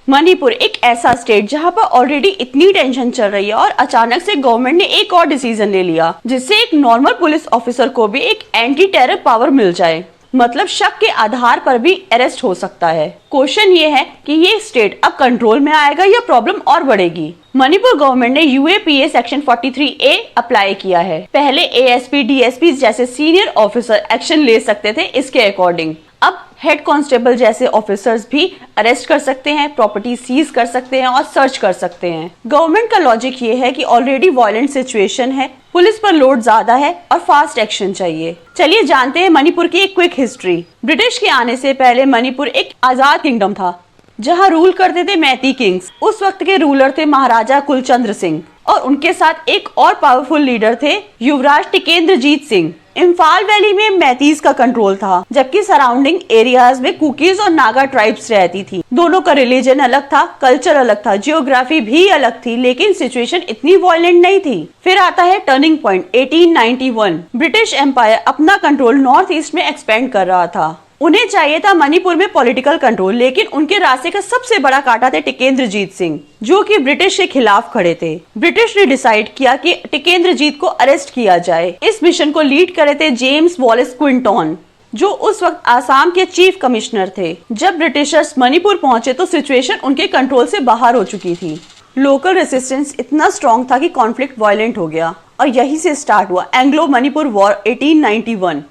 मणिपुर एक ऐसा स्टेट जहां पर ऑलरेडी इतनी टेंशन चल रही है और अचानक से गवर्नमेंट ने एक और डिसीजन ले लिया जिससे एक नॉर्मल पुलिस ऑफिसर को भी एक एंटी टेरर पावर मिल जाए। मतलब शक के आधार पर भी अरेस्ट हो सकता है। क्वेश्चन ये है कि ये स्टेट अब कंट्रोल में आएगा या प्रॉब्लम और बढ़ेगी। मणिपुर गवर्नमेंट ने यूएपीए सेक्शन 43A अप्लाई किया है। पहले एएसपी डीएसपी जैसे सीनियर ऑफिसर एक्शन ले सकते थे इसके अकॉर्डिंग। अब हेड कांस्टेबल जैसे ऑफिसर्स भी अरेस्ट कर सकते हैं, प्रॉपर्टी सीज कर सकते हैं और सर्च कर सकते हैं। गवर्नमेंट का लॉजिक ये है कि ऑलरेडी वायलेंट सिचुएशन है, पुलिस पर लोड ज्यादा है और फास्ट एक्शन चाहिए। चलिए जानते हैं मणिपुर की एक क्विक हिस्ट्री। ब्रिटिश के आने से पहले मणिपुर एक आजाद किंगडम था जहां रूल करते थे मैती किंग्स। उस वक्त के रूलर थे महाराजा कुलचंद्र सिंह और उनके साथ एक और पावरफुल लीडर थे युवराज टिकेंद्रजीत सिंह। इम्फाल वैली में मैतीज का कंट्रोल था जबकि सराउंडिंग एरियाज में कुकीज और नागा ट्राइब्स रहती थी। दोनों का रिलीजन अलग था, कल्चर अलग था, जियोग्राफी भी अलग थी, लेकिन सिचुएशन इतनी वायलेंट नहीं थी। फिर आता है टर्निंग पॉइंट 1891। ब्रिटिश एम्पायर अपना कंट्रोल नॉर्थ ईस्ट में एक्सपेंड कर रहा था। उन्हें चाहिए था मणिपुर में पॉलिटिकल कंट्रोल, लेकिन उनके रास्ते का सबसे बड़ा कांटा थे टिकेंद्रजीत सिंह जो कि ब्रिटिश के खिलाफ खड़े थे। ब्रिटिश ने डिसाइड किया कि टिकेंद्रजीत को अरेस्ट किया जाए। इस मिशन को लीड करे थे जेम्स वॉलेस क्विंटन जो उस वक्त आसाम के चीफ कमिश्नर थे। जब ब्रिटिशर्स मणिपुर पहुंचे तो सिचुएशन उनके कंट्रोल से बाहर हो चुकी थी। लोकल रेसिस्टेंस इतना स्ट्रॉन्ग था कि कॉन्फ्लिक्ट वायलेंट हो गया और यही से स्टार्ट हुआ एंग्लो मणिपुर वॉर 1891।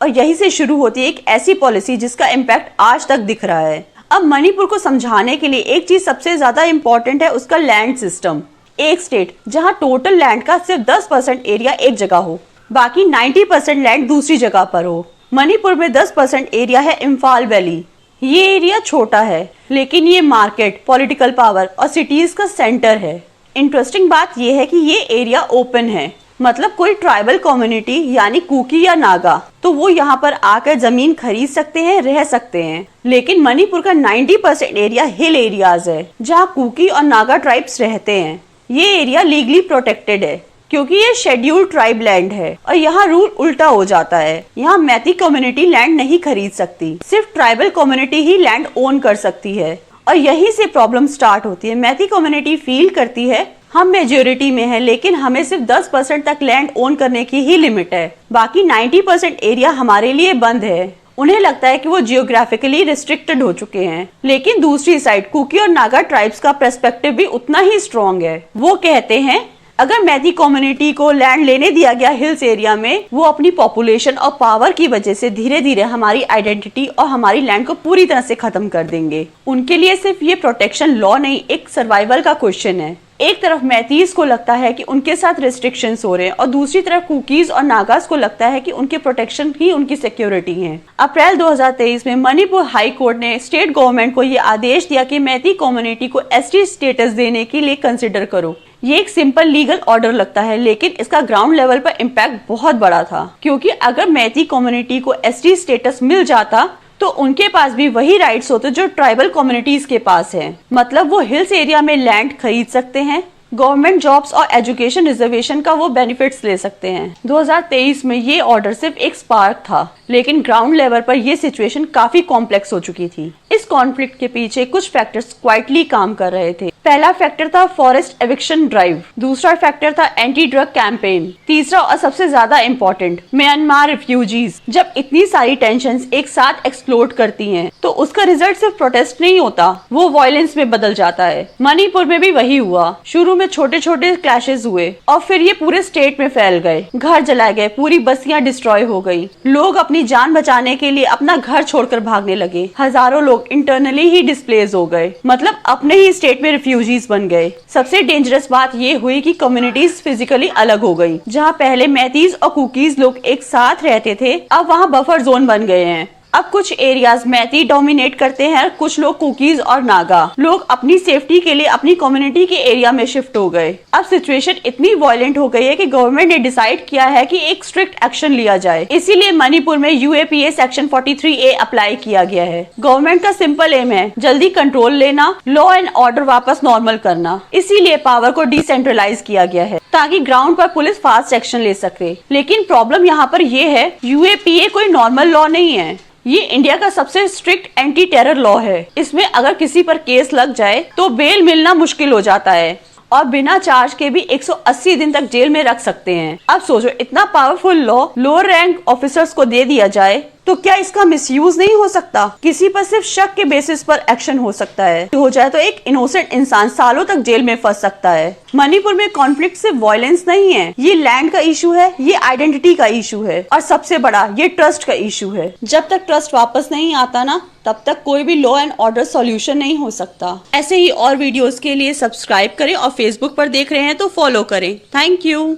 और यही से शुरू होती है एक ऐसी पॉलिसी जिसका इम्पैक्ट आज तक दिख रहा है। अब मणिपुर को समझाने के लिए एक चीज सबसे ज्यादा इम्पोर्टेंट है उसका लैंड सिस्टम। एक स्टेट जहां टोटल लैंड का सिर्फ 10% एरिया एक जगह हो, बाकी 90% लैंड दूसरी जगह पर हो। मणिपुर में 10% एरिया है इम्फाल वैली। ये एरिया छोटा है लेकिन ये मार्केट, पॉलिटिकल पावर और सिटीज का सेंटर है। इंटरेस्टिंग बात यह है कि ये एरिया ओपन है, मतलब कोई ट्राइबल कम्युनिटी यानी कुकी या नागा तो वो यहाँ पर आकर जमीन खरीद सकते हैं, रह सकते हैं। लेकिन मणिपुर का 90% एरिया हिल एरियाज है जहाँ कुकी और नागा ट्राइब्स रहते हैं। ये एरिया लीगली प्रोटेक्टेड है क्योंकि ये शेड्यूल्ड ट्राइब लैंड है और यहाँ रूल उल्टा हो जाता है। यहाँ मैती कम्युनिटी लैंड नहीं खरीद सकती, सिर्फ ट्राइबल कम्युनिटी ही लैंड ओन कर सकती है। और यहीं से प्रॉब्लम स्टार्ट होती है। मैती कम्युनिटी फील करती है हम मेजोरिटी में है लेकिन हमें सिर्फ 10% तक लैंड ओन करने की ही लिमिट है, बाकी 90% एरिया हमारे लिए बंद है। उन्हें लगता है कि वो जियोग्राफिकली रिस्ट्रिक्टेड हो चुके हैं। लेकिन दूसरी साइड कुकी और नागा ट्राइब्स का पर्सपेक्टिव भी उतना ही स्ट्रॉन्ग है। वो कहते हैं अगर मैती कम्युनिटी को लैंड लेने दिया गया हिल्स एरिया में, वो अपनी पॉपुलेशन और पावर की वजह से धीरे धीरे हमारी आइडेंटिटी और हमारी लैंड को पूरी तरह से खत्म कर देंगे। उनके लिए सिर्फ ये प्रोटेक्शन लॉ नहीं, एक सर्वाइवल का क्वेश्चन है। एक तरफ मैतीज को लगता है कि उनके साथ रेस्ट्रिक्शंस हो रहे हैं और दूसरी तरफ कुकीज और नागास को लगता है कि उनके प्रोटेक्शन ही उनकी सिक्योरिटी है। अप्रैल 2023 में मणिपुर हाई कोर्ट ने स्टेट गवर्नमेंट को ये आदेश दिया कि मैती कम्युनिटी को एसटी स्टेटस देने के लिए कंसिडर करो। ये एक सिंपल लीगल ऑर्डर लगता है लेकिन इसका ग्राउंड लेवल पर इम्पैक्ट बहुत बड़ा था, क्योंकि अगर मैती कम्युनिटी को एसटी स्टेटस मिल जाता तो उनके पास भी वही राइट्स होते जो ट्राइबल कम्युनिटीज के पास है। मतलब वो हिल्स एरिया में लैंड खरीद सकते हैं, गवर्नमेंट जॉब्स और एजुकेशन रिजर्वेशन का वो बेनिफिट्स ले सकते हैं। 2023 में ये ऑर्डर सिर्फ एक स्पार्क था, लेकिन ग्राउंड लेवल पर ये सिचुएशन काफी कॉम्प्लेक्स हो चुकी थी। इस कॉन्फ्लिक्ट के पीछे कुछ फैक्टर्स क्वाइटली काम कर रहे थे। पहला फैक्टर था फॉरेस्ट एविक्शन ड्राइव, दूसरा फैक्टर था एंटी ड्रग कैंपेन, तीसरा और सबसे ज्यादा इम्पोर्टेंट म्यांमार रिफ्यूजीज। जब इतनी सारी टेंशंस एक साथ एक्सप्लोड करती हैं, तो उसका रिजल्ट सिर्फ प्रोटेस्ट नहीं होता, वो वायलेंस में बदल जाता है। मणिपुर में भी वही हुआ। शुरू में छोटे छोटे क्लैशेस हुए और फिर ये पूरे स्टेट में फैल गए। घर जलाए गए, पूरी बस्तियां डिस्ट्रॉय हो गई, लोग अपनी जान बचाने के लिए अपना घर छोड़कर भागने लगे। हजारों लोग इंटरनली ही डिस्प्लेस हो गए, मतलब अपने ही स्टेट में रिफ्यूजीज बन गए। सबसे डेंजरस बात ये हुई कि कम्युनिटीज फिजिकली अलग हो गई। जहाँ पहले मैतीज और कुकीज लोग एक साथ रहते थे, अब वहाँ बफर जोन बन गए हैं। अब कुछ एरियाज मैती डोमिनेट करते हैं, कुछ लोग कुकीज और नागा। लोग अपनी सेफ्टी के लिए अपनी कम्युनिटी के एरिया में शिफ्ट हो गए। अब सिचुएशन इतनी वायलेंट हो गई है कि गवर्नमेंट ने डिसाइड किया है कि एक स्ट्रिक्ट एक्शन लिया जाए। इसीलिए मणिपुर में यूएपीए सेक्शन 43A अप्लाई किया गया है। गवर्नमेंट का सिंपल एम है जल्दी कंट्रोल लेना, लॉ एंड ऑर्डर वापस नॉर्मल करना। इसीलिए पावर को डिसेंट्रलाइज किया गया है ताकि ग्राउंड पर पुलिस फास्ट एक्शन ले सके। लेकिन प्रॉब्लम यहाँ पर यह है, यूएपीए कोई नॉर्मल लॉ नहीं है। ये इंडिया का सबसे स्ट्रिक्ट एंटी टेरर लॉ है। इसमें अगर किसी पर केस लग जाए तो बेल मिलना मुश्किल हो जाता है और बिना चार्ज के भी 180 दिन तक जेल में रख सकते हैं। अब सोचो, इतना powerful law lower rank officers को दे दिया जाए तो क्या इसका मिसयूज नहीं हो सकता? किसी पर सिर्फ शक के बेसिस पर एक्शन हो सकता है। हो जाए तो एक इनोसेंट इंसान सालों तक जेल में फंस सकता है। मणिपुर में कॉन्फ्लिक्ट सिर्फ वायलेंस नहीं है, ये लैंड का इशू है, ये आइडेंटिटी का इशू है और सबसे बड़ा ये ट्रस्ट का इशू है। जब तक ट्रस्ट वापस नहीं आता ना, तब तक कोई भी लॉ एंड ऑर्डर सॉल्यूशन नहीं हो सकता। ऐसे ही और वीडियोस के लिए सब्सक्राइब करें और फेसबुक पर देख रहे हैं तो फॉलो करें। Thank you.